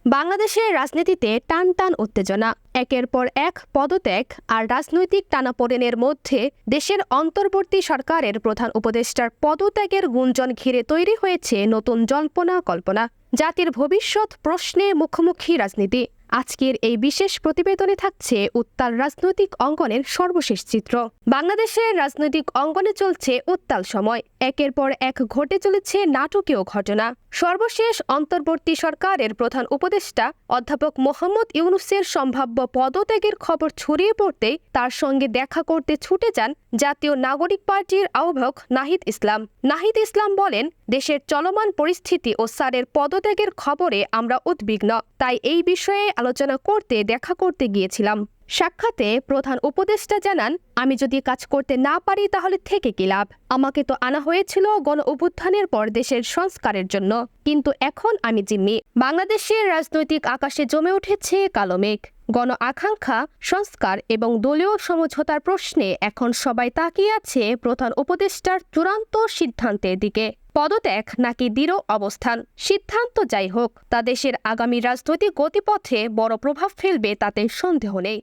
বাংলাদেশের রাজনীতিতে টান টান উত্তেজনা, একের পর এক পদত্যাগ আর রাজনৈতিক টানাপোড়েনের মধ্যে দেশের অন্তর্বর্তী সরকারের প্রধান উপদেষ্টার পদত্যাগের গুঞ্জন ঘিরে তৈরি হয়েছে নতুন জল্পনা কল্পনা। জাতির ভবিষ্যৎ প্রশ্নে মুখোমুখি রাজনীতি। আজকের এই বিশেষ প্রতিবেদনে থাকছে উত্তাল রাজনৈতিক অঙ্গনের সর্বশেষ চিত্র। বাংলাদেশের রাজনৈতিক অঙ্গনে চলছে উত্তাল সময়, একের পর এক ঘটে চলেছে নাটকীয় ঘটনা। সর্বশেষ অন্তর্বর্তী সরকারের প্রধান উপদেষ্টা অধ্যাপক মোহাম্মদ ইউনূসের সম্ভাব্য পদত্যাগের খবর ছড়িয়ে পড়তেই তার সঙ্গে দেখা করতে ছুটে যান জাতীয় নাগরিক পার্টির আহ্বায়ক নাহিদ ইসলাম। নাহিদ ইসলাম বলেন, দেশের চলমান পরিস্থিতি ও স্যারের পদত্যাগের খবরে আমরা উদ্বিগ্ন, তাই এই বিষয়ে আলোচনা করতে দেখা করতে গিয়েছিলাম। সাক্ষাতে প্রধান উপদেষ্টা জানান, আমি যদি কাজ করতে না পারি তাহলে থেকে কি লাভ? আমাকে তো আনা হয়েছিল গণ অভ্যুত্থানের পর দেশের সংস্কারের জন্য, কিন্তু এখন আমি জিম্মি। বাংলাদেশের রাজনৈতিক আকাশে জমে উঠেছে কালো মেঘ। গণ আকাঙ্ক্ষা, সংস্কার এবং দলীয় সমঝোতার প্রশ্নে এখন সবাই তাকিয়ে আছে প্রধান উপদেষ্টার চূড়ান্ত সিদ্ধান্তের দিকে। পদত্যাগ নাকি দৃঢ় অবস্থান? সিদ্ধান্ত যাই হোক, তা দেশের আগামী রাজনৈতিক গতিপথে বড় প্রভাব ফেলবে তাতে সন্দেহ নেই।